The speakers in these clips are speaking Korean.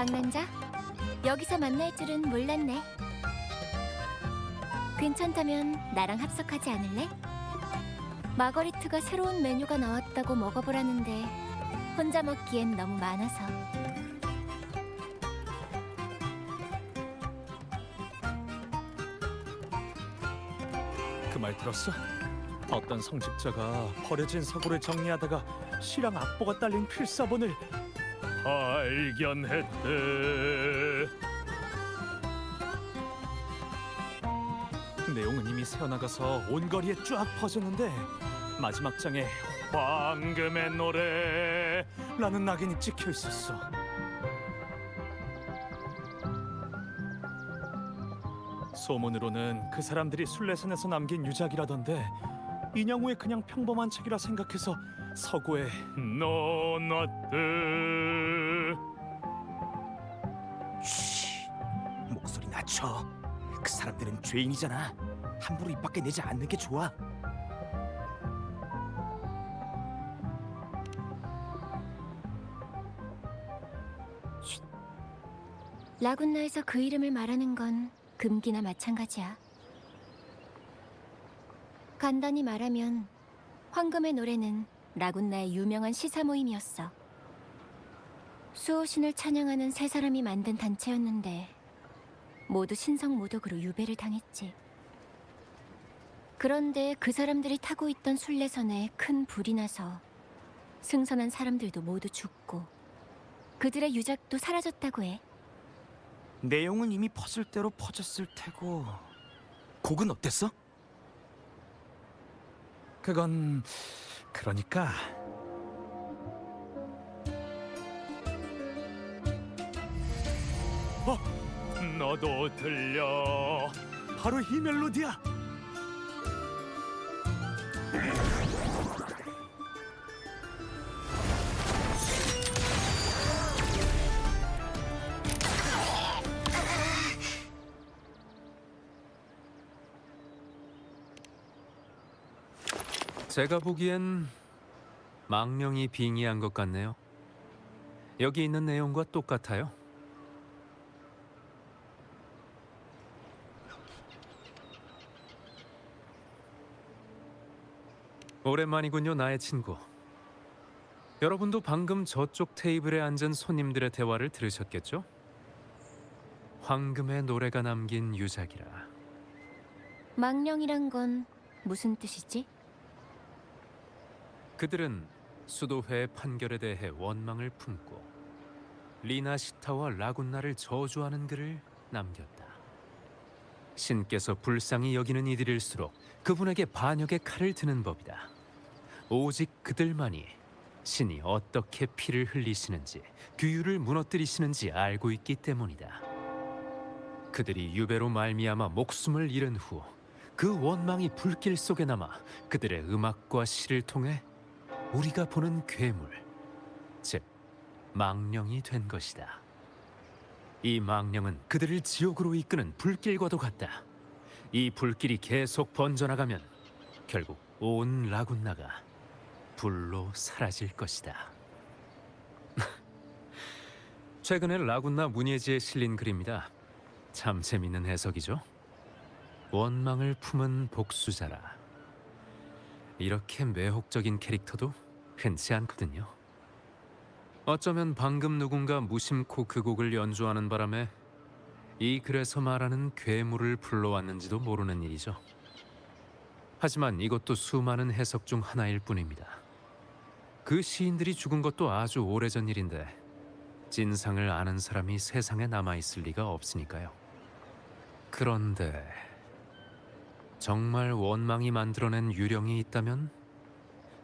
방랑자, 여기서 만날 줄은 몰랐네. 괜찮다면 나랑 합석하지 않을래? 마거리트가 새로운 메뉴가 나왔다고 먹어보라는데 혼자 먹기엔 너무 많아서. 그 말 들었어? 어떤 성직자가 버려진 서구를 정리하다가 시랑 악보가 딸린 필사본을 발견했대. 내용은 이미 새어나가서 온 거리에 쫙 퍼졌는데 마지막 장에 황금의 노래라는 낙인이 찍혀 있었어. 소문으로는 그 사람들이 순례선에서 남긴 유작이라던데 인양후에 그냥 평범한 책이라 생각해서 서구에 넣어놨대. 쉬, 목소리 낮춰. 그 사람들은 죄인이잖아. 함부로 입 밖에 내지 않는 게 좋아. 라군나에서 그 이름을 말하는 건 금기나 마찬가지야. 간단히 말하면 황금의 노래는 라군나의 유명한 시사 모임이었어. 수호신을 찬양하는 세 사람이 만든 단체였는데 모두 신성모독으로 유배를 당했지. 그런데 그 사람들이 타고 있던 순례선에 큰 불이 나서 승선한 사람들도 모두 죽고 그들의 유작도 사라졌다고 해. 내용은 이미 퍼즐대로 퍼졌을 테고. 곡은 어땠어? 그건 그러니까 너도 들려. 바로 이 멜로디야. 제가 보기엔 망령이 빙의한 것 같네요. 여기 있는 내용과 똑같아요. 오랜만이군요, 나의 친구. 여러분도 방금 저쪽 테이블에 앉은 손님들의 대화를 들으셨겠죠? 황금의 노래가 남긴 유작이라. 망령이란 건 무슨 뜻이지? 그들은 수도회의 판결에 대해 원망을 품고 리나시타와 라군나를 저주하는 글을 남겼다. 신께서 불쌍히 여기는 이들일수록 그분에게 반역의 칼을 드는 법이다. 오직 그들만이 신이 어떻게 피를 흘리시는지, 규율을 무너뜨리시는지 알고 있기 때문이다. 그들이 유배로 말미암아 목숨을 잃은 후 그 원망이 불길 속에 남아 그들의 음악과 시를 통해 우리가 보는 괴물, 즉 망령이 된 것이다. 이 망령은 그들을 지옥으로 이끄는 불길과도 같다. 이 불길이 계속 번져나가면 결국 온 라군나가 불로 사라질 것이다. 최근에 라군나 문예지에 실린 글입니다. 참 재밌는 해석이죠. 원망을 품은 복수자라. 이렇게 매혹적인 캐릭터도 흔치 않거든요. 어쩌면 방금 누군가 무심코 그 곡을 연주하는 바람에 이 글에서 말하는 괴물을 불러왔는지도 모르는 일이죠. 하지만 이것도 수많은 해석 중 하나일 뿐입니다. 그 시인들이 죽은 것도 아주 오래전 일인데 진상을 아는 사람이 세상에 남아있을 리가 없으니까요. 그런데 정말 원망이 만들어낸 유령이 있다면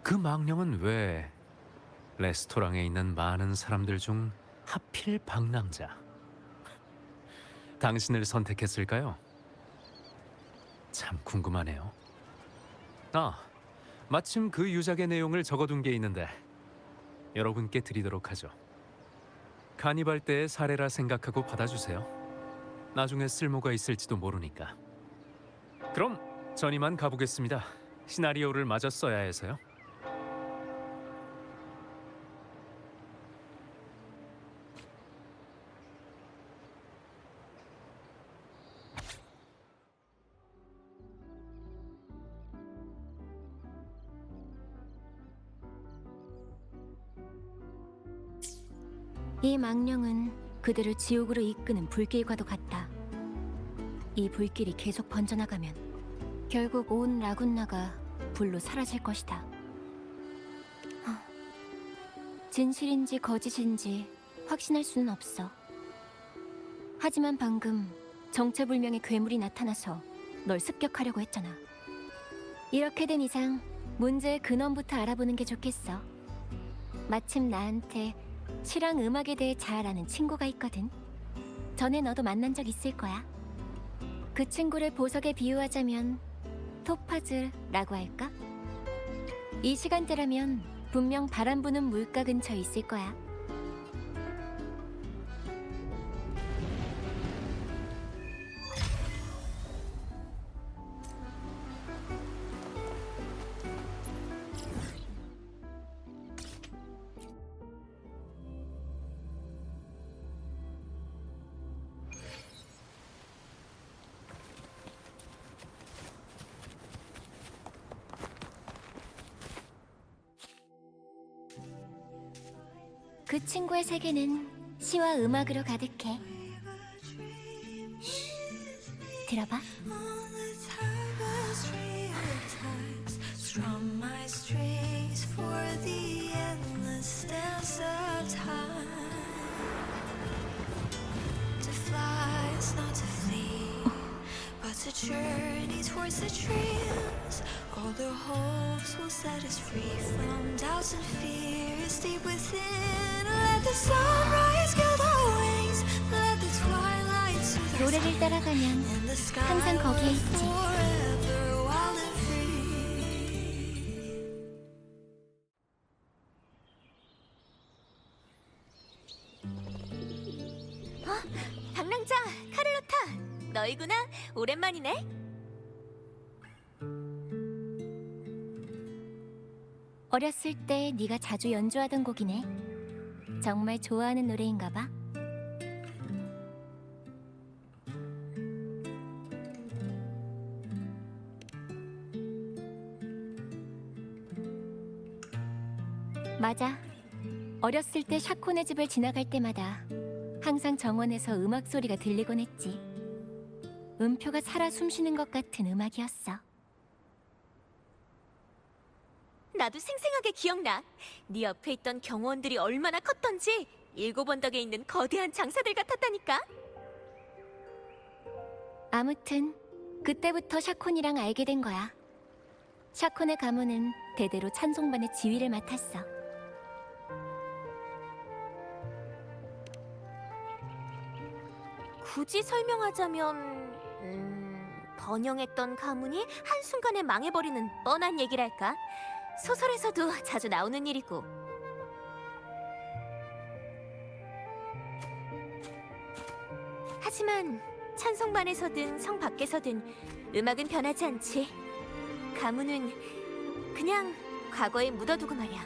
그 망령은 왜 레스토랑에 있는 많은 사람들 중 하필 방랑자, 당신을 선택했을까요? 참 궁금하네요. 아, 마침 그 유작의 내용을 적어둔 게 있는데 여러분께 드리도록 하죠. 카니발 때의 사례라 생각하고 받아주세요. 나중에 쓸모가 있을지도 모르니까. 그럼 전 이만 가보겠습니다. 시나리오를 마저 써야 해서요. 이 망령은 그들을 지옥으로 이끄는 불길과도 같다. 이 불길이 계속 번져나가면 결국 온 라군나가 불로 사라질 것이다. 진실인지 거짓인지 확신할 수는 없어. 하지만 방금 정체불명의 괴물이 나타나서 널 습격하려고 했잖아. 이렇게 된 이상 문제의 근원부터 알아보는 게 좋겠어. 마침 나한테 시랑 음악에 대해 잘 아는 친구가 있거든. 전에 너도 만난 적 있을 거야. 그 친구를 보석에 비유하자면 토파즈라고 할까? 이 시간대라면 분명 바람 부는 물가 근처에 있을 거야. 그 친구의 세계는 시와 음악으로 가득해. 들어봐. Strum my strings for the endless dance of time. To fly is not to flee, but to journey towards the dreams. All the hopes will set us free from doubts and fears deep within. Let the sunrise gild our wings. Let the twilight soothe our 노래를 따라가면 and the sky 항상 거기에 will 있지. forever wild and free. 방랑자, 카를로타. 너희구나. 오랜만이네. 어렸을 때 네가 자주 연주하던 곡이네. 정말 좋아하는 노래인가 봐. 맞아. 어렸을 때 샤콘의 집을 지나갈 때마다 항상 정원에서 음악 소리가 들리곤 했지. 음표가 살아 숨쉬는 것 같은 음악이었어. 나도 생생하게 기억나. 네 옆에 있던 경호원들이 얼마나 컸던지. 7언덕에 있는 거대한 장사들 같았다니까. 아무튼 그때부터 샤콘이랑 알게 된 거야. 샤콘의 가문은 대대로 찬송반의 지휘를 맡았어. 굳이 설명하자면 번영했던 가문이 한순간에 망해버리는 뻔한 얘기랄까. 소설에서도 자주 나오는 일이고. 하지만 찬송반에서든 성 밖에서든 음악은 변하지 않지. 가문은 그냥 과거에 묻어두고 말이야.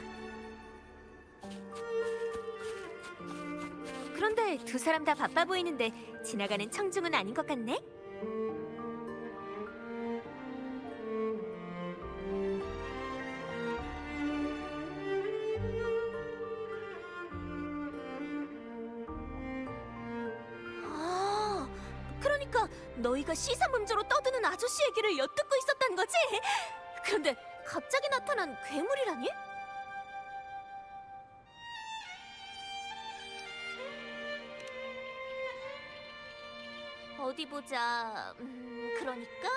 그런데 두 사람 다 바빠 보이는데 지나가는 청중은 아닌 것 같네? 아, 그러니까 너희가 시사문조로 떠드는 아저씨 얘기를 엿듣고 있었단 거지? 그런데 갑자기 나타난 괴물이라니? 어디 보자. 그러니까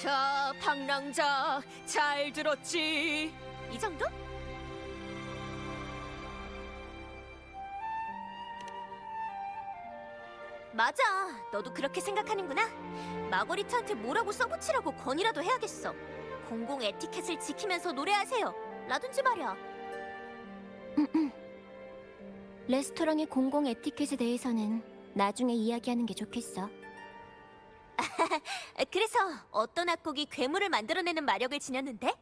자, 방랑자, 잘 들었지? 이 정도? 맞아. 너도 그렇게 생각하는구나. 마거리트한테 뭐라고 써붙이라고 건의라도 해야겠어. 공공 에티켓을 지키면서 노래하세요. 라든지 말이야. 레스토랑의 공공 에티켓에 대해서는 나중에 이야기하는 게 좋겠어. 그래서 어떤 악곡이 괴물을 만들어내는 마력을 지녔는데?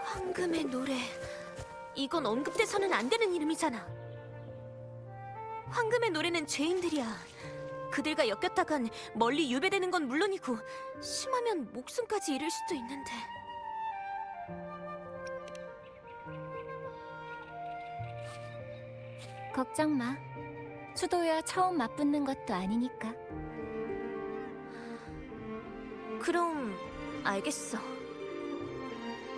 황금의 노래. 이건 언급돼서는 안 되는 이름이잖아. 황금의 노래는 죄인들이야. 그들과 엮였다간 멀리 유배되는 건 물론이고 심하면 목숨까지 잃을 수도 있는데. 걱정 마. 수도야 처음 맞붙는 것도 아니니까. 그럼 알겠어.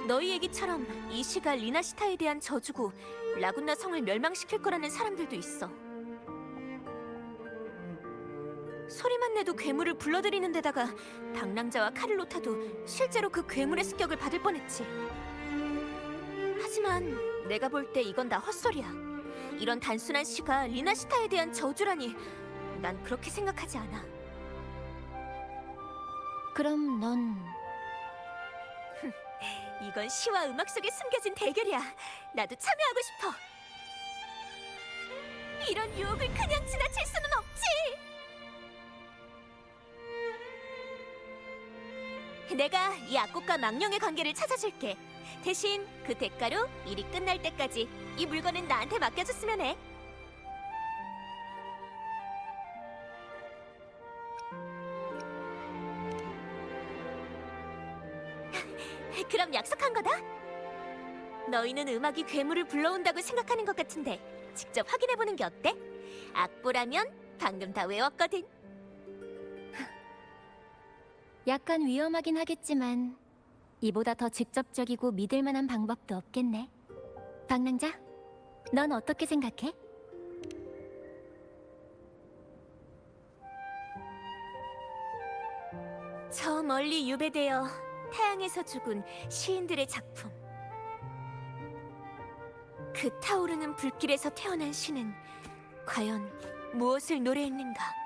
너희 얘기처럼 이 시가 리나시타에 대한 저주고 라군나 성을 멸망시킬 거라는 사람들도 있어. 소리만 내도 괴물을 불러들이는 데다가 방랑자와 카를로타도 실제로 그 괴물의 습격을 받을 뻔했지. 하지만 내가 볼 때 이건 다 헛소리야. 이런 단순한 시가 리나시타에 대한 저주라니 난 그렇게 생각하지 않아. 그럼 넌 이건 시와 음악 속에 숨겨진 대결이야. 나도 참여하고 싶어. 이런 유혹을 그냥 지나칠 수는 없지. 내가 이 악곡과 망령의 관계를 찾아줄게. 대신 그 대가로 일이 끝날 때까지 이 물건은 나한테 맡겨줬으면 해. 그럼 약속한 거다? 너희는 음악이 괴물을 불러온다고 생각하는 것 같은데 직접 확인해보는 게 어때? 악보라면 방금 다 외웠거든. 약간 위험하긴 하겠지만 이보다 더 직접적이고 믿을 만한 방법도 없겠네. 방랑자, 넌 어떻게 생각해? 저 멀리 유배되어 태양에서 죽은 시인들의 작품. 그 타오르는 불길에서 태어난 시는 과연 무엇을 노래했는가?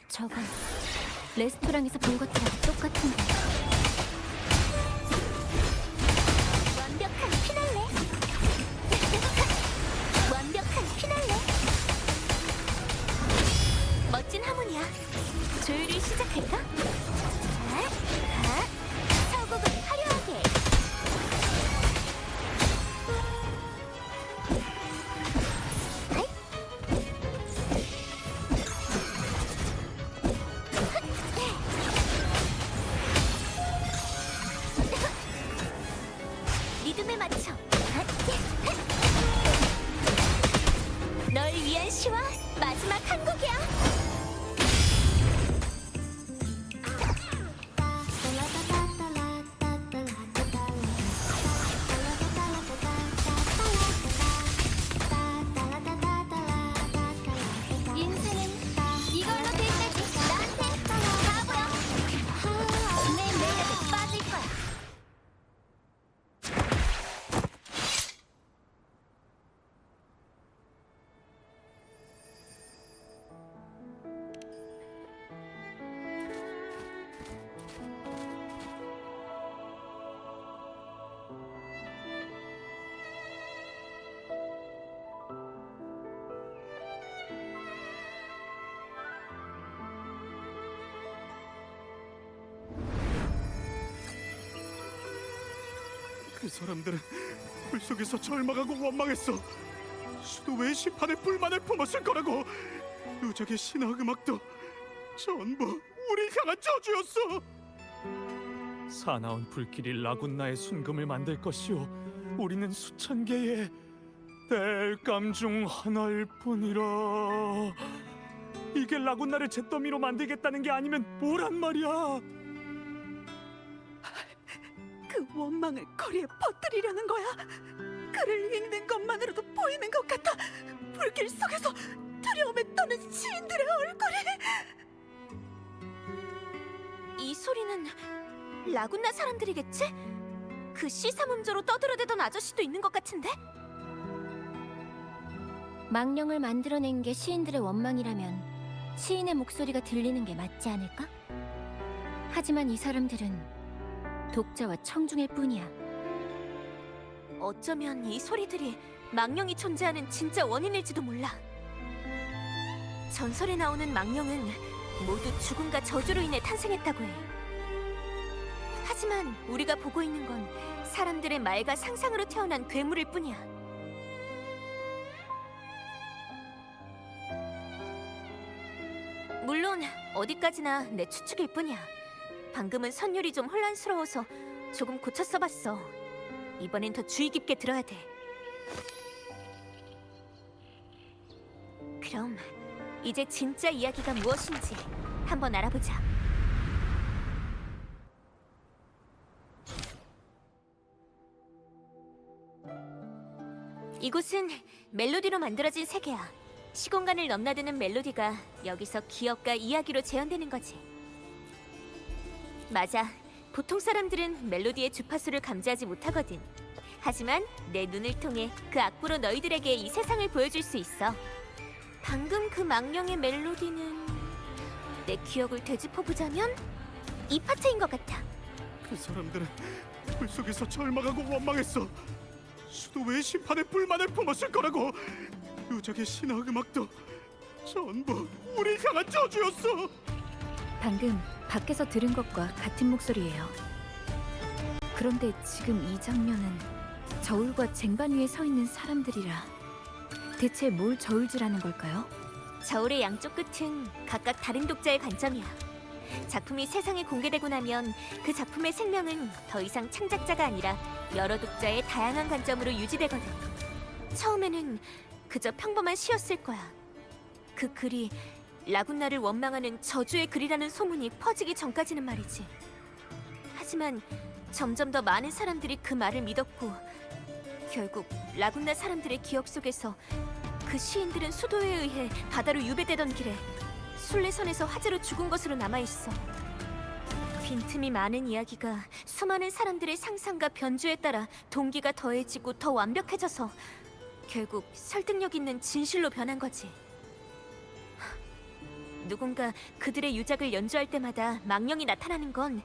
저건 레스토랑에서 본 것들하고 똑같은데. 완벽한 피날레. 완벽한 피날레. 멋진 하모니야. 조율을 시작할까? 서곡은 화려하게. 리듬에 맞춰. 널 위한 시와 마지막 한 곡이야. 인생은 이걸로 될 때지. 나한테 다 보여. 내 매력에 빠질 거야. 그 사람들은 불 속에서 절망하고 원망했어. 수도의 심판에 불만을 품었을 거라고. 누적의 신화 음악도 전부 우리 향한 저주였어. 사나운 불길이 라군나의 순금을 만들 것이오. 우리는 수천 개의 땔감 중 하나일 뿐이라. 이게 라군나를 잿더미로 만들겠다는 게 아니면 뭐란 말이야? 그 원망을 거리에 퍼뜨리려는 거야. 글을 읽는 것만으로도 보이는 것 같아. 불길 속에서 두려움에 떠는 시인들의 얼굴이. 이 소리는 라군나 사람들이겠지? 그 시사문조로 떠들어대던 아저씨도 있는 것 같은데? 망령을 만들어낸 게 시인들의 원망이라면 시인의 목소리가 들리는 게 맞지 않을까? 하지만 이 사람들은 독자와 청중일 뿐이야. 어쩌면 이 소리들이 망령이 존재하는 진짜 원인일지도 몰라. 전설에 나오는 망령은 모두 죽음과 저주로 인해 탄생했다고 해. 하지만 우리가 보고 있는 건 사람들의 말과 상상으로 태어난 괴물일 뿐이야. 물론 어디까지나 내 추측일 뿐이야. 방금은 선율이 좀 혼란스러워서 조금 고쳐 써봤어. 이번엔 더 주의 깊게 들어야 돼. 그럼 이제 진짜 이야기가 무엇인지 한번 알아보자. 이곳은 멜로디로 만들어진 세계야. 시공간을 넘나드는 멜로디가 여기서 기억과 이야기로 재현되는 거지. 맞아. 보통 사람들은 멜로디의 주파수를 감지하지 못하거든. 하지만 내 눈을 통해 그 악보로 너희들에게 이 세상을 보여줄 수 있어. 방금 그 망령의 멜로디는 내 기억을 되짚어보자면 이 파트인 것 같아. 그 사람들은 불 속에서 절망하고 원망했어. 수도회의 심판에 불만을 품었을 거라고. 유적의 신화 음악도 전부 우리 향한 저주였어. 방금 밖에서 들은 것과 같은 목소리예요. 그런데 지금 이 장면은 저울과 쟁반 위에 서 있는 사람들이라 대체 뭘 저울질하는 걸까요? 저울의 양쪽 끝은 각각 다른 독자의 관점이야. 작품이 세상에 공개되고 나면 그 작품의 생명은 더 이상 창작자가 아니라 여러 독자의 다양한 관점으로 유지되거든. 처음에는 그저 평범한 시였을 거야. 그 글이 라군나를 원망하는 저주의 글이라는 소문이 퍼지기 전까지는 말이지. 하지만 점점 더 많은 사람들이 그 말을 믿었고 결국 라군나 사람들의 기억 속에서 그 시인들은 수도에 의해 바다로 유배되던 길에 순례선에서 화재로 죽은 것으로 남아있어. 빈틈이 많은 이야기가 수많은 사람들의 상상과 변주에 따라 동기가 더해지고 더 완벽해져서 결국 설득력 있는 진실로 변한 거지. 누군가 그들의 유작을 연주할 때마다 망령이 나타나는 건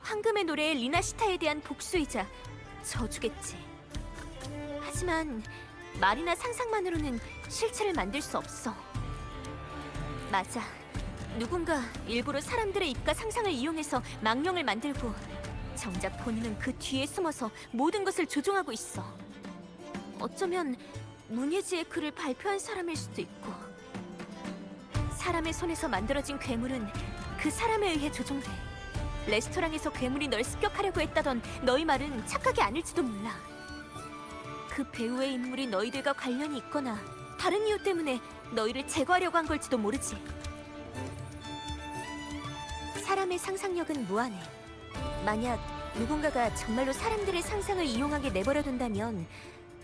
황금의 노래의 리나시타에 대한 복수이자 저주겠지. 하지만 말이나 상상만으로는 실체를 만들 수 없어. 맞아. 누군가 일부러 사람들의 입과 상상을 이용해서 망령을 만들고 정작 본인은 그 뒤에 숨어서 모든 것을 조종하고 있어. 어쩌면 문예지의 글을 발표한 사람일 수도 있고. 사람의 손에서 만들어진 괴물은 그 사람에 의해 조종돼. 레스토랑에서 괴물이 널 습격하려고 했다던 너희 말은 착각이 아닐지도 몰라. 그 배우의 인물이 너희들과 관련이 있거나 다른 이유 때문에 너희를 제거하려고 한 걸지도 모르지. 사람의 상상력은 무한해. 만약 누군가가 정말로 사람들의 상상을 이용하게 내버려둔다면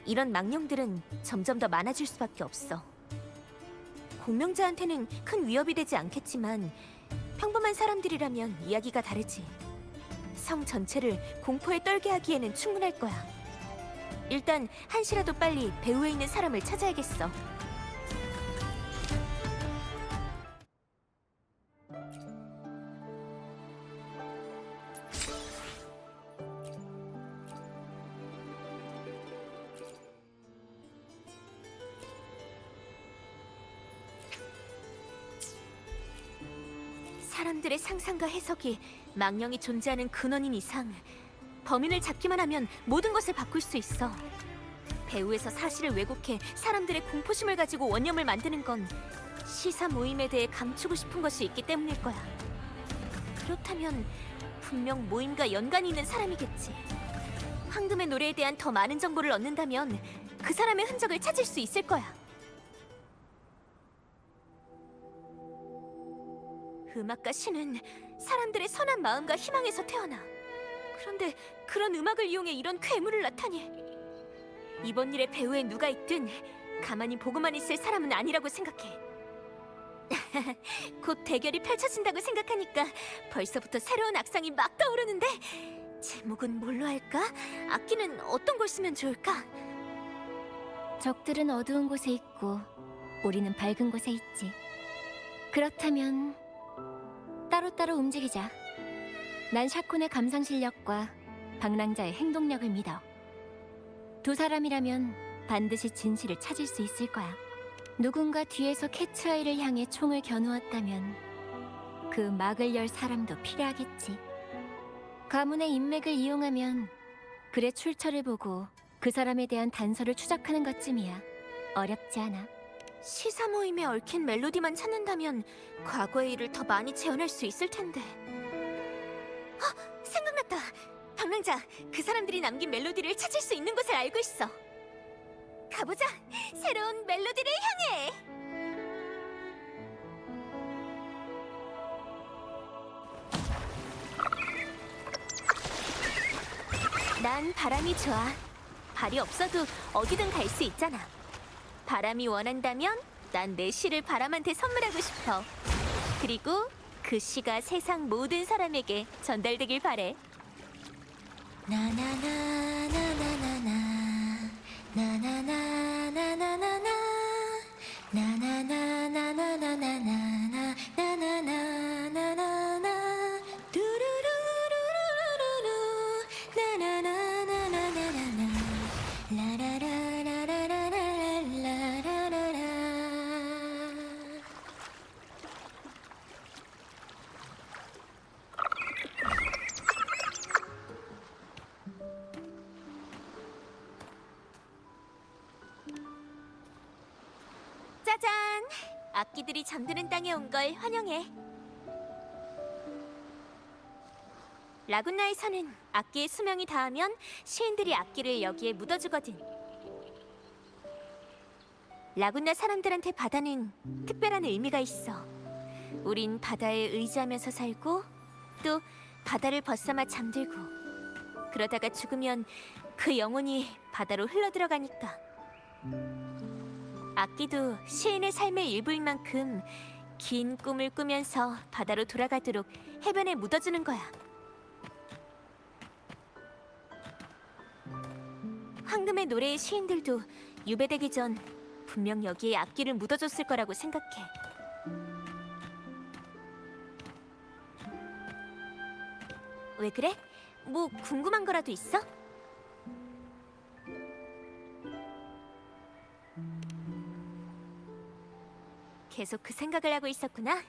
이런 망령들은 점점 더 많아질 수밖에 없어. 공명자한테는 큰 위협이 되지 않겠지만 평범한 사람들이라면 이야기가 다르지. 성 전체를 공포에 떨게 하기에는 충분할 거야. 일단 한시라도 빨리 배후에 있는 사람을 찾아야겠어. 사람들의 상상과 해석이 망령이 존재하는 근원인 이상 범인을 잡기만 하면 모든 것을 바꿀 수 있어. 배후에서 사실을 왜곡해 사람들의 공포심을 가지고 원념을 만드는 건 시사 모임에 대해 감추고 싶은 것이 있기 때문일 거야. 그렇다면 분명 모임과 연관이 있는 사람이겠지. 황금의 노래에 대한 더 많은 정보를 얻는다면 그 사람의 흔적을 찾을 수 있을 거야. 음악가 신은 사람들의 선한 마음과 희망에서 태어나. 그런데 그런 음악을 이용해 이런 괴물을 낳다니. 이번 일에 배우에 누가 있든 가만히 보고만 있을 사람은 아니라고 생각해. 곧 대결이 펼쳐진다고 생각하니까 벌써부터 새로운 악상이 막 떠오르는데 제목은 뭘로 할까? 악기는 어떤 걸 쓰면 좋을까? 적들은 어두운 곳에 있고 우리는 밝은 곳에 있지. 그렇다면 따로따로 움직이자. 난 샤콘의 감상 실력과 방랑자의 행동력을 믿어. 두 사람이라면 반드시 진실을 찾을 수 있을 거야. 누군가 뒤에서 캐츠아이를 향해 총을 겨누었다면 그 막을 열 사람도 필요하겠지. 가문의 인맥을 이용하면 글의 출처를 보고 그 사람에 대한 단서를 추적하는 것쯤이야. 어렵지 않아. 시사 모임에 얽힌 멜로디만 찾는다면 과거의 일을 더 많이 재현할 수 있을 텐데. 생각났다. 방랑자, 그 사람들이 남긴 멜로디를 찾을 수 있는 곳을 알고 있어. 가보자. 새로운 멜로디를 향해. 난 바람이 좋아. 발이 없어도 어디든 갈 수 있잖아. 바람이 원한다면 난 내 시를 바람한테 선물하고 싶어. 그리고 그 시가 세상 모든 사람에게 전달되길 바래. 나나나나나나나 나나나나나나나 나나나나나나나나 나나나나나나나 두루루루루루루 나나나나나나나 라라라라라라라라라라라. 짜잔! 악기들이 잠드는 땅에 온 걸 환영해. 라군나에서는 악기의 수명이 닿으면 시인들이 악기를 여기에 묻어주거든. 라군나 사람들한테 바다는 특별한 의미가 있어. 우린 바다에 의지하면서 살고 또 바다를 벗삼아 잠들고 그러다가 죽으면 그 영혼이 바다로 흘러들어가니까. 악기도 시인의 삶의 일부인 만큼 긴 꿈을 꾸면서 바다로 돌아가도록 해변에 묻어주는 거야. 황금의 노래의 시인들도 유배되기 전 분명 여기에 악기를 묻어줬을 거라고 생각해. 왜 그래? 뭐 궁금한 거라도 있어? 계속 그 생각을 하고 있었구나.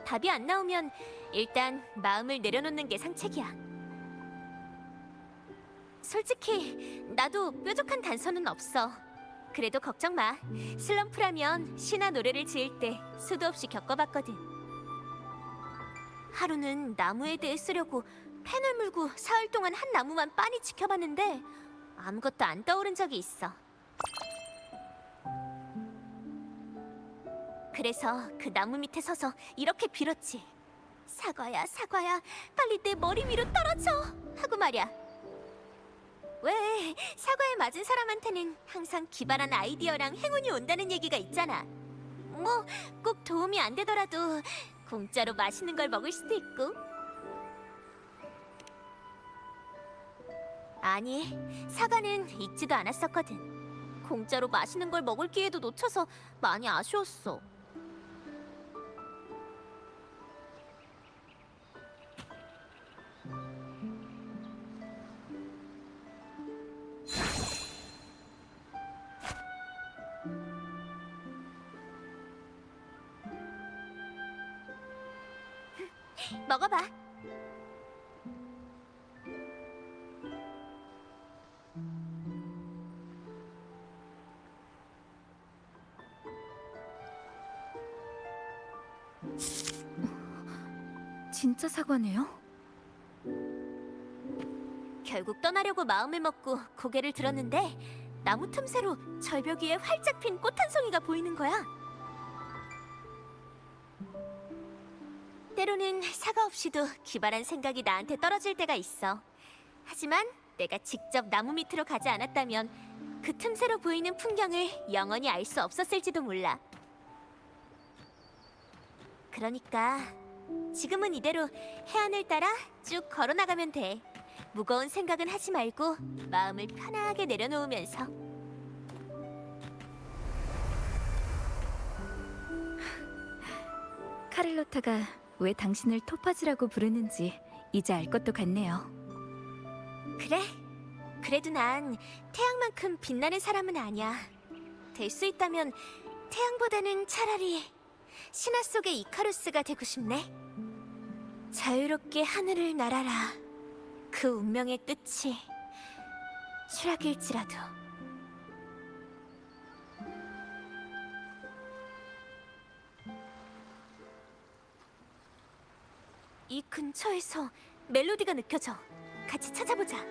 답이 안 나오면 일단 마음을 내려놓는 게 상책이야. 솔직히 나도 뾰족한 단서는 없어. 그래도 걱정 마. 슬럼프라면 시나 노래를 지을 때 수도 없이 겪어봤거든. 하루는 나무에 대해 쓰려고 펜을 물고 사흘 동안 한 나무만 빤히 지켜봤는데 아무것도 안 떠오른 적이 있어. 그래서 그 나무 밑에 서서 이렇게 빌었지. 사과야, 사과야, 빨리 내 머리 위로 떨어져! 하고 말이야. 왜, 사과에 맞은 사람한테는 항상 기발한 아이디어랑 행운이 온다는 얘기가 있잖아. 뭐, 꼭 도움이 안 되더라도 공짜로 맛있는 걸 먹을 수도 있고. 아니, 사과는 익지도 않았었거든. 공짜로 맛있는 걸 먹을 기회도 놓쳐서 많이 아쉬웠어. 먹어봐. 진짜 사과네요? 결국 떠나려고 마음을 먹고 고개를 들었는데 나무 틈새로 절벽 위에 활짝 핀 꽃 한 송이가 보이는 거야. 때로는 사과 없이도 기발한 생각이 나한테 떨어질 때가 있어. 하지만 내가 직접 나무 밑으로 가지 않았다면 그 틈새로 보이는 풍경을 영원히 알 수 없었을지도 몰라. 그러니까 지금은 이대로 해안을 따라 쭉 걸어나가면 돼. 무거운 생각은 하지 말고 마음을 편하게 내려놓으면서. 카를로타가 왜 당신을 토파즈라고 부르는지 이제 알 것도 같네요. 그래? 그래도 난 태양만큼 빛나는 사람은 아니야. 될 수 있다면 태양보다는 차라리 신화 속의 이카루스가 되고 싶네. 자유롭게 하늘을 날아라. 그 운명의 끝이 추락일지라도. 이 근처에서 멜로디가 느껴져. 같이 찾아보자.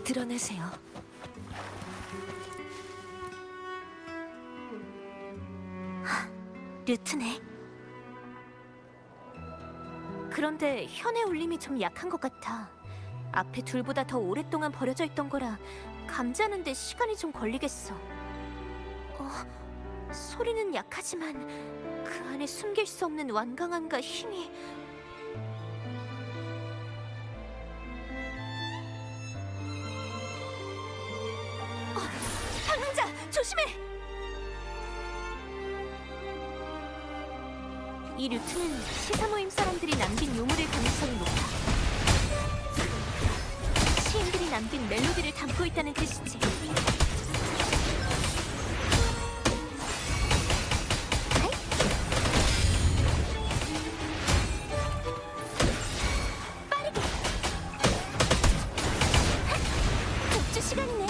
드러내세요. 류트네. 그런데 현의 울림이 좀 약한 것 같아. 앞에 둘보다 더 오랫동안 버려져 있던 거라 감지하는데 시간이 좀 걸리겠어. 소리는 약하지만 그 안에 숨길 수 없는 완강함과 힘이. 방랑자, 조심해! 이 루트는 시사 모임 사람들이 남긴 유물일 가능성이 높아. 시인들이 남긴 멜로디를 담고 있다는 뜻이지. 빠르게! 독주 시간이네.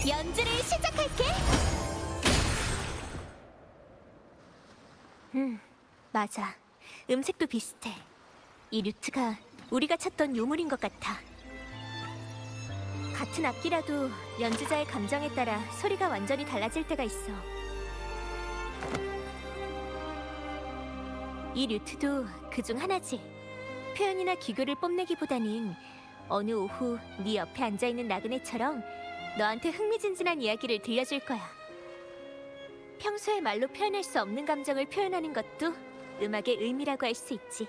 연주를 시작할게. 맞아. 음색도 비슷해. 이 류트가 우리가 찾던 유물인 것 같아. 같은 악기라도 연주자의 감정에 따라 소리가 완전히 달라질 때가 있어. 이 류트도 그중 하나지. 표현이나 기교를 뽐내기보다는 어느 오후 네 옆에 앉아있는 나그네처럼 너한테 흥미진진한 이야기를 들려줄 거야. 평소에 말로 표현할 수 없는 감정을 표현하는 것도 음악의 의미라고 할 수 있지.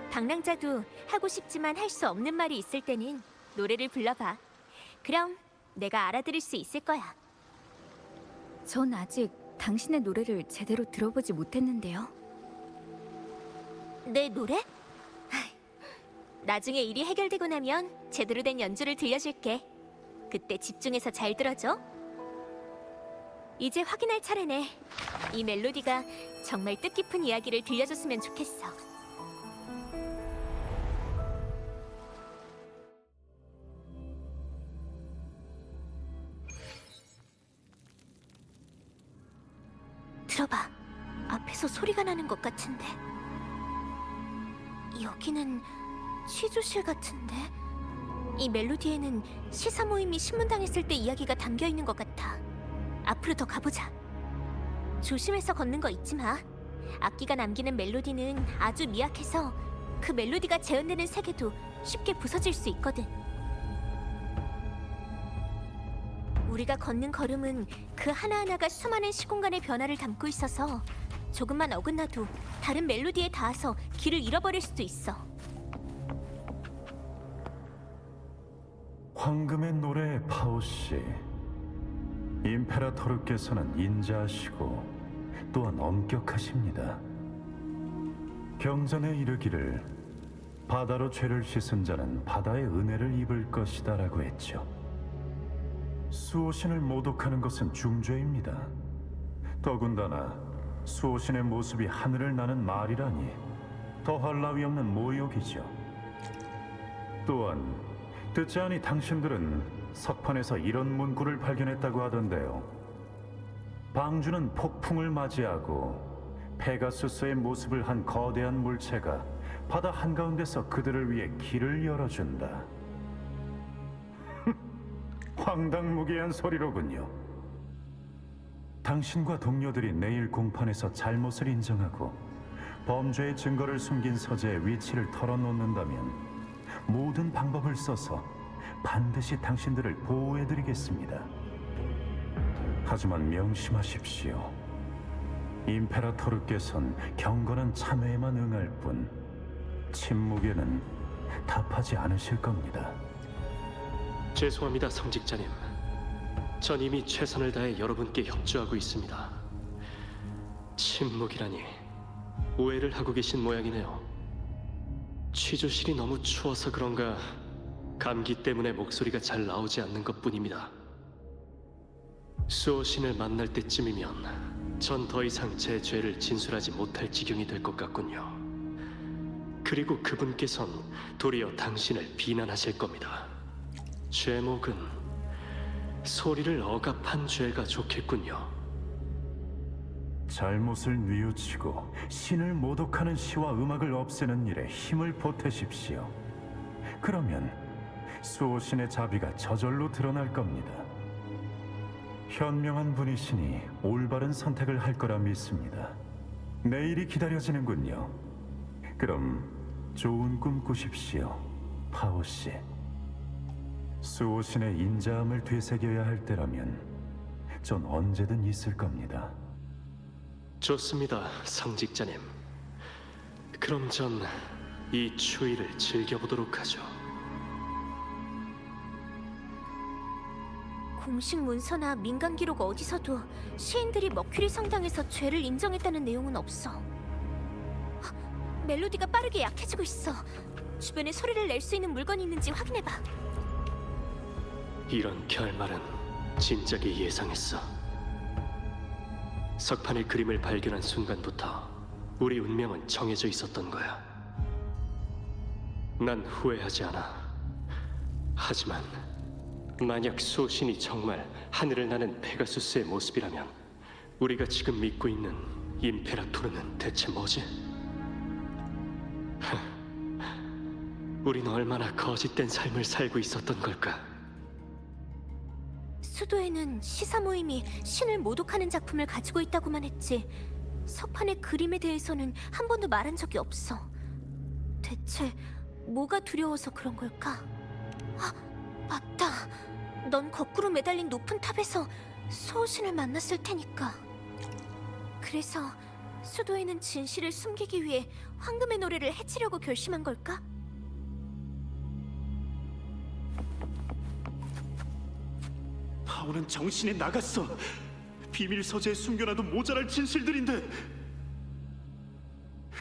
방랑자도 하고 싶지만 할 수 없는 말이 있을 때는 노래를 불러봐. 그럼 내가 알아들을 수 있을 거야. 전 아직 당신의 노래를 제대로 들어보지 못했는데요. 내 노래? 나중에 일이 해결되고 나면 제대로 된 연주를 들려줄게. 그때 집중해서 잘 들어줘. 이제 확인할 차례네. 이 멜로디가 정말 뜻깊은 이야기를 들려줬으면 좋겠어. 들어봐. 앞에서 소리가 나는 것 같은데. 여기는 취조실 같은데? 이 멜로디에는 시사 모임이 신문당했을 때 이야기가 담겨 있는 것 같아. 앞으로 더 가보자. 조심해서 걷는 거 잊지 마. 악기가 남기는 멜로디는 아주 미약해서 그 멜로디가 재현되는 세계도 쉽게 부서질 수 있거든. 우리가 걷는 걸음은 그 하나하나가 수많은 시공간의 변화를 담고 있어서 조금만 어긋나도 다른 멜로디에 닿아서 길을 잃어버릴 수도 있어. 황금의 노래 파오씨, 임페라토르께서는 인자하시고 또한 엄격하십니다. 경전에 이르기를 바다로 죄를 씻은 자는 바다의 은혜를 입을 것이다라고 했죠. 수호신을 모독하는 것은 중죄입니다. 더군다나 수호신의 모습이 하늘을 나는 말이라니 더할 나위 없는 모욕이죠. 또한 듣지 않니 당신들은 석판에서 이런 문구를 발견했다고 하던데요. 방주는 폭풍을 맞이하고 페가수스의 모습을 한 거대한 물체가 바다 한가운데서 그들을 위해 길을 열어준다. 황당무계한 소리로군요. 당신과 동료들이 내일 공판에서 잘못을 인정하고 범죄의 증거를 숨긴 서재의 위치를 털어놓는다면 모든 방법을 써서 반드시 당신들을 보호해드리겠습니다. 하지만 명심하십시오. 임페라토르께선 경건한 참회에만 응할 뿐 침묵에는 답하지 않으실 겁니다. 죄송합니다, 성직자님. 전 이미 최선을 다해 여러분께 협조하고 있습니다. 침묵이라니 오해를 하고 계신 모양이네요. 취조실이 너무 추워서 그런가 감기 때문에 목소리가 잘 나오지 않는 것뿐입니다. 수호신을 만날 때쯤이면 전 더 이상 제 죄를 진술하지 못할 지경이 될 것 같군요. 그리고 그분께선 도리어 당신을 비난하실 겁니다. 죄목은 소리를 억압한 죄가 좋겠군요. 잘못을 뉘우치고 신을 모독하는 시와 음악을 없애는 일에 힘을 보태십시오. 그러면 수호신의 자비가 저절로 드러날 겁니다. 현명한 분이시니 올바른 선택을 할 거라 믿습니다. 내일이 기다려지는군요. 그럼 좋은 꿈 꾸십시오, 파오씨. 수호신의 인자함을 되새겨야 할 때라면 전 언제든 있을 겁니다. 좋습니다, 성직자님. 그럼 전 이 추위를 즐겨보도록 하죠. 공식 문서나 민간 기록 어디서도 시인들이 머큐리 성당에서 죄를 인정했다는 내용은 없어. 멜로디가 빠르게 약해지고 있어. 주변에 소리를 낼 수 있는 물건이 있는지 확인해봐. 이런 결말은 진작에 예상했어. 석판의 그림을 발견한 순간부터 우리 운명은 정해져 있었던 거야. 난 후회하지 않아. 하지만 만약 수호신이 정말 하늘을 나는 페가수스의 모습이라면 우리가 지금 믿고 있는 임페라토르는 대체 뭐지? 우린 얼마나 거짓된 삶을 살고 있었던 걸까? 수도에는 시사 모임이 신을 모독하는 작품을 가지고 있다고만 했지 석판의 그림에 대해서는 한 번도 말한 적이 없어. 대체 뭐가 두려워서 그런 걸까? 아, 맞다. 넌 거꾸로 매달린 높은 탑에서 수호신을 만났을 테니까. 그래서 수도에는 진실을 숨기기 위해 황금의 노래를 해치려고 결심한 걸까? 파오는 정신이 나갔어. 비밀 서재에 숨겨놔도 모자랄 진실들인데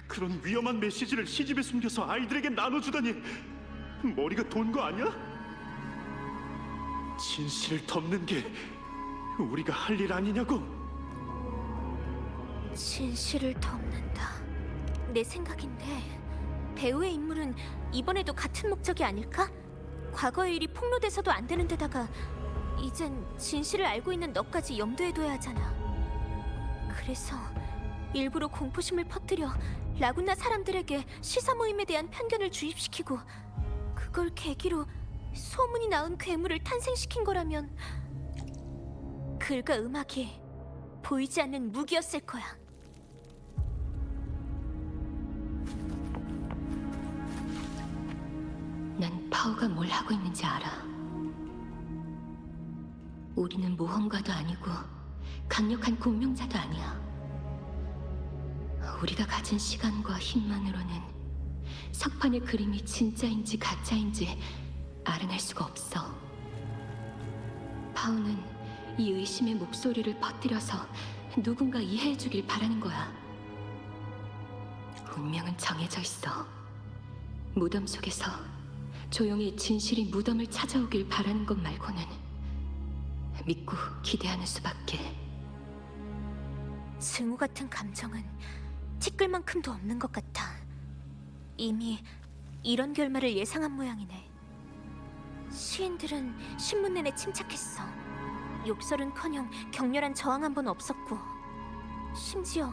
그런 위험한 메시지를 시집에 숨겨서 아이들에게 나눠주다니 머리가 돈 거 아니야? 진실을 덮는 게 우리가 할 일 아니냐고. 진실을 덮는다. 내 생각인데 배우의 인물은 이번에도 같은 목적이 아닐까? 과거의 일이 폭로돼서도 안 되는 데다가 이젠 진실을 알고 있는 너까지 염두에 둬야 하잖아. 그래서 일부러 공포심을 퍼뜨려 라구나 사람들에게 시사 모임에 대한 편견을 주입시키고 그걸 계기로 소문이 나은 괴물을 탄생시킨 거라면 글과 음악이 보이지 않는 무기였을 거야. 난 파오가 뭘 하고 있는지 알아. 우리는 모험가도 아니고 강력한 공명자도 아니야. 우리가 가진 시간과 힘만으로는 석판의 그림이 진짜인지 가짜인지 알아낼 수가 없어. 파우는 이 의심의 목소리를 퍼뜨려서 누군가 이해해주길 바라는 거야. 운명은 정해져 있어. 무덤 속에서 조용히 진실이 무덤을 찾아오길 바라는 것 말고는 믿고 기대하는 수밖에. 증오 같은 감정은 티끌만큼도 없는 것 같아. 이미 이런 결말을 예상한 모양이네. 시인들은 신문 내내 침착했어. 욕설은커녕 격렬한 저항 한 번 없었고, 심지어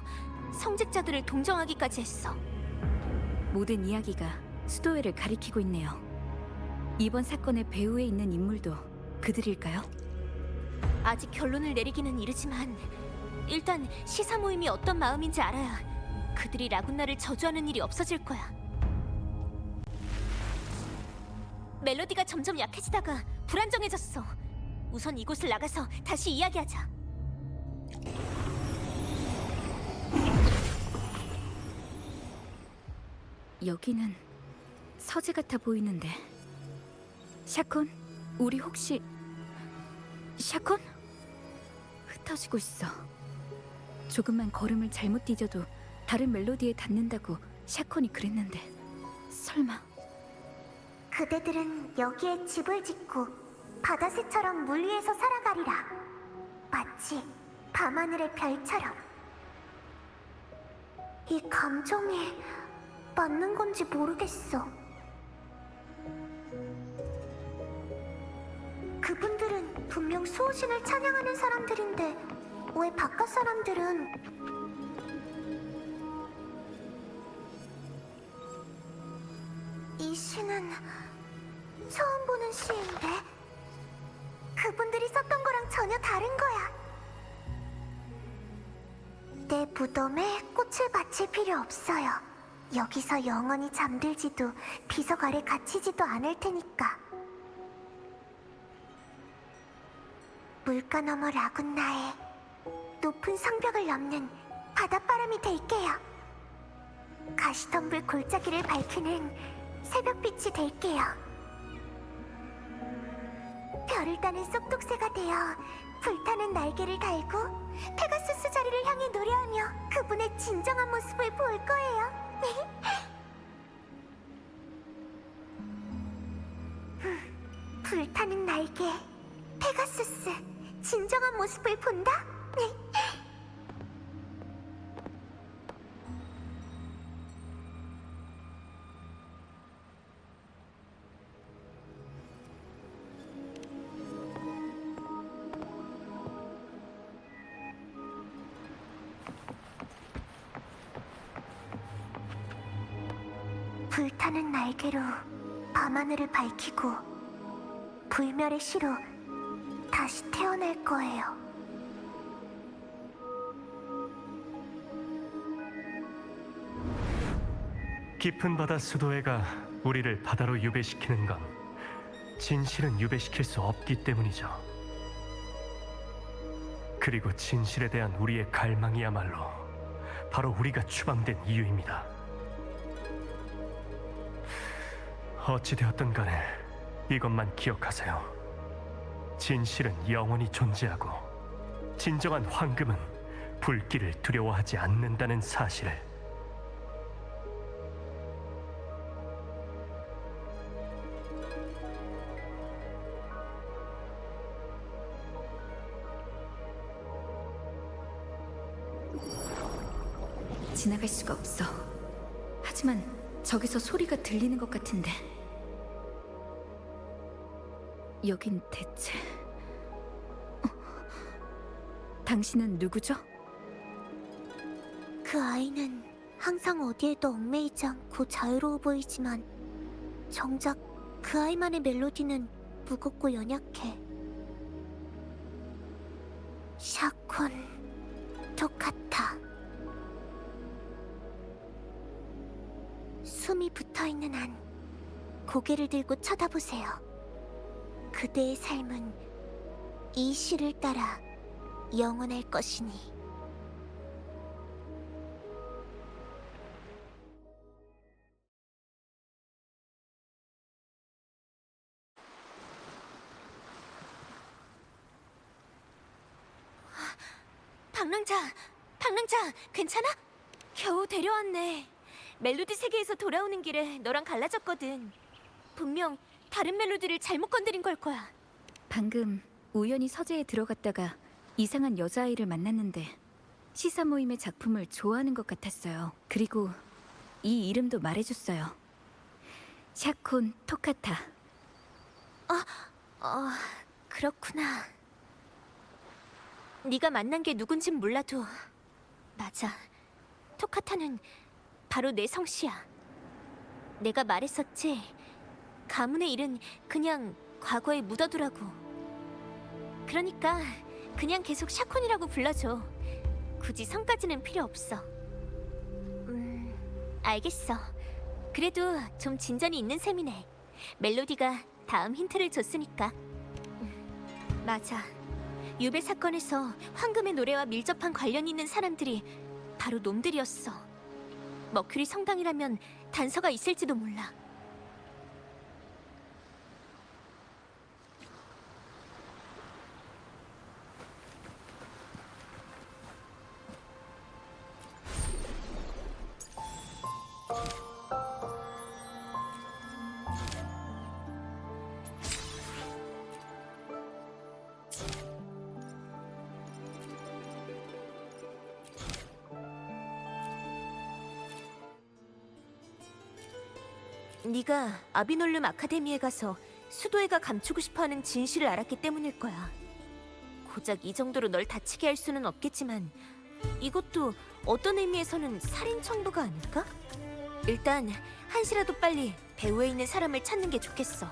성직자들을 동정하기까지 했어. 모든 이야기가 수도회를 가리키고 있네요. 이번 사건의 배후에 있는 인물도 그들일까요? 아직 결론을 내리기는 이르지만 일단 시사 모임이 어떤 마음인지 알아야 그들이 라군나를 저주하는 일이 없어질 거야. 멜로디가 점점 약해지다가 불안정해졌어. 우선 이곳을 나가서 다시 이야기하자. 여기는 서재 같아 보이는데. 샤콘? 우리 혹시... 샤콘? 흩어지고 있어. 조금만 걸음을 잘못 뒤져도 다른 멜로디에 닿는다고 샤콘이 그랬는데 설마... 그대들은 여기에 집을 짓고 바다새처럼 물 위에서 살아가리라. 마치 밤하늘의 별처럼. 이 감정이 맞는 건지 모르겠어. 그분들은 분명 수호신을 찬양하는 사람들인데 왜 바깥 사람들은... 이 시는 처음 보는 시인데 그분들이 썼던 거랑 전혀 다른 거야. 내 무덤에 꽃을 바칠 필요 없어요. 여기서 영원히 잠들지도 비석 아래 갇히지도 않을 테니까. 물가 너머 라군나의 높은 성벽을 넘는 바닷바람이 될게요. 가시덤불 골짜기를 밝히는 새벽빛이 될게요. 별을 따는 쏙독새가 되어 불타는 날개를 달고 페가수스 자리를 향해 노래하며 그분의 진정한 모습을 볼 거예요. 불타는 날개, 페가수스, 진정한 모습을 본다? 불타는 날개로 밤하늘을 밝히고 불멸의 시로 다시 태어날 거예요. 깊은 바다 수도회가 우리를 바다로 유배시키는 건 진실은 유배시킬 수 없기 때문이죠. 그리고 진실에 대한 우리의 갈망이야말로 바로 우리가 추방된 이유입니다. 어찌되었든 간에 이것만 기억하세요. 진실은 영원히 존재하고 진정한 황금은 불길을 두려워하지 않는다는 사실을. 지나갈 수가 없어. 하지만 저기서 소리가 들리는 것 같은데. 여긴 대체... 당신은 누구죠? 그 아이는 항상 어디에도 얽매이지 않고 자유로워 보이지만 정작 그 아이만의 멜로디는 무겁고 연약해. 샤콘 똑같아. 숨이 붙어있는 한 고개를 들고 쳐다보세요. 그대의 삶은 이 시를 따라 영원할 것이니. 방랑자, 괜찮아? 겨우 데려왔네. 멜로디 세계에서 돌아오는 길에 너랑 갈라졌거든. 분명 다른 멜로디를 잘못 건드린 걸 거야. 방금 우연히 서재에 들어갔다가 이상한 여자아이를 만났는데 시사 모임의 작품을 좋아하는 것 같았어요. 그리고 이 이름도 말해줬어요. 샤콘 토카타. 그렇구나. 네가 만난 게 누군진 몰라도 맞아. 토카타는 바로 내 성씨야. 내가 말했었지. 가문의 일은 그냥 과거에 묻어두라고. 그러니까 그냥 계속 샤콘이라고 불러줘. 굳이 성까지는 필요 없어. 알겠어. 그래도 좀 진전이 있는 셈이네. 멜로디가 다음 힌트를 줬으니까. 맞아. 유배 사건에서 황금의 노래와 밀접한 관련이 있는 사람들이 바로 놈들이었어. 머큐리 성당이라면 단서가 있을지도 몰라. 네가 아비놀름 아카데미에 가서 수도회가 감추고 싶어하는 진실을 알았기 때문일 거야. 고작 이 정도로 널 다치게 할 수는 없겠지만 이것도 어떤 의미에서는 살인 청부가 아닐까? 일단 한시라도 빨리 배후에 있는 사람을 찾는 게 좋겠어.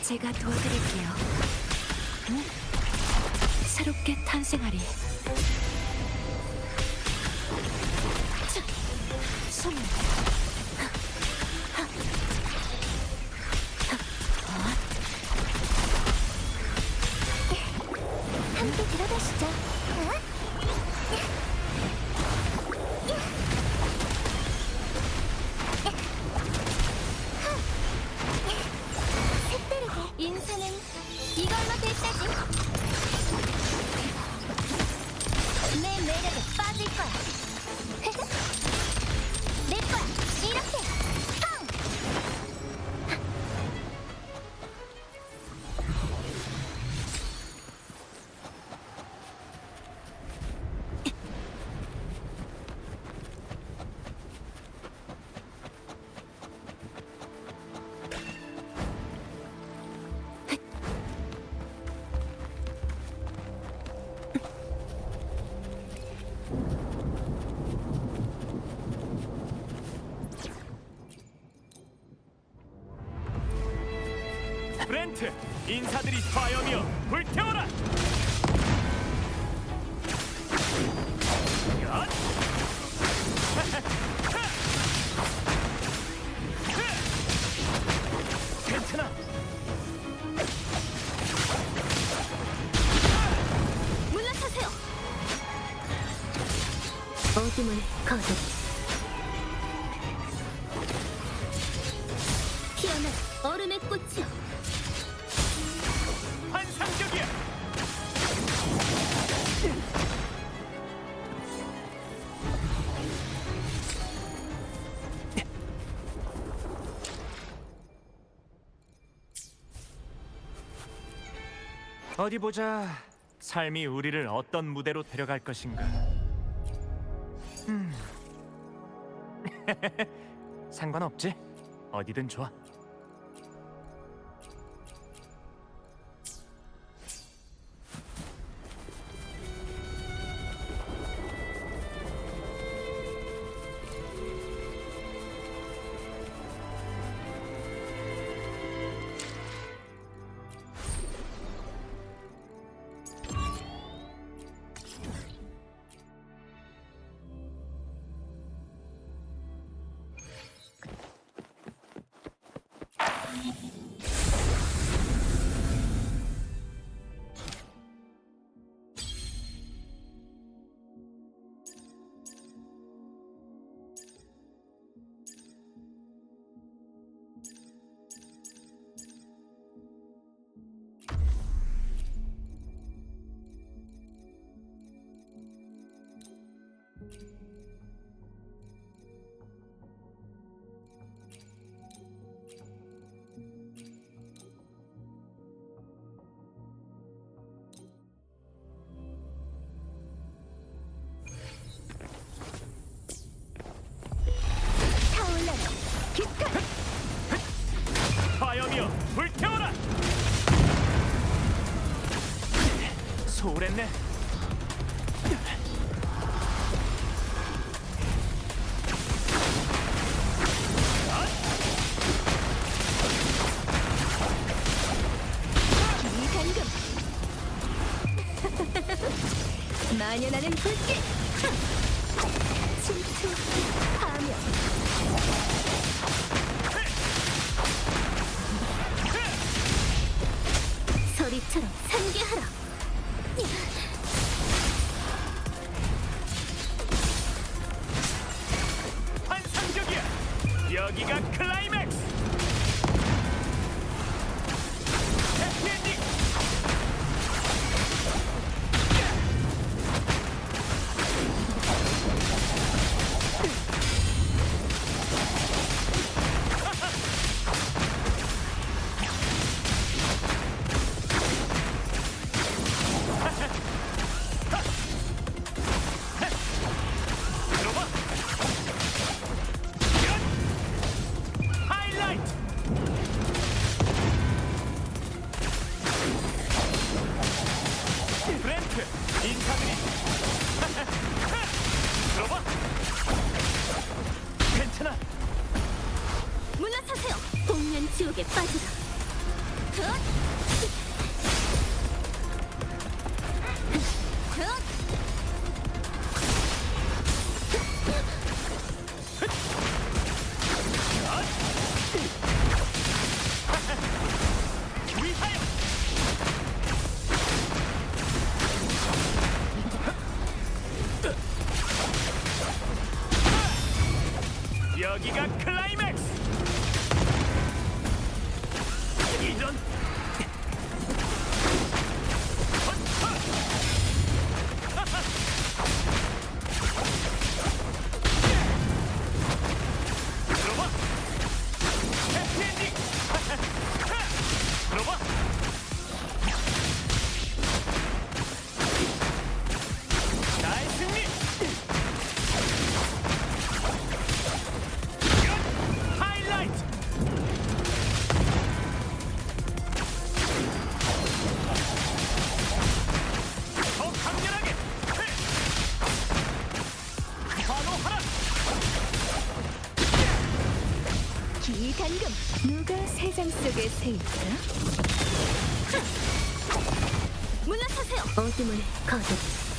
제가 도와드릴게요. 새롭게 탄생하리. 손. 함께 들어가시죠. 인생은 이걸로 될 때지. 내 매력에 빠질 거야. 내 거야. 이렇게. 팡! 브렌트, 인사들이 파여며 불태워라! 엿! 괜찮아! 물러서세요. 어둠을 거둬. 피어난 얼음의 꽃이여. 환상적이야! 어디 보자. 삶이 우리를 어떤 무대로 데려갈 것인가. 상관없지. 어디든 좋아. 화염이여 불태워라! 소홀했네. 만연하는 불길! 침투, 파멸! 소리처럼 산계하라! 환상적이야. 여기가 클라이맥스. 해피엔딩. 들어봐. 하이라이트. 브랜트 인사드리. 들어봐. 괜찮아. 물러서세요! 복면 지옥에 빠지라! 헛! 헛! 위하여. 여기가 클라이맥스. 이런. 들어봐. 해피엔딩. 들어봐. 나의 승리. 하이라이트. 더 강렬하게. 환호하라. 기단금! 누가 세장 속에 새일까? 물러서세요! 어둠을 거두리!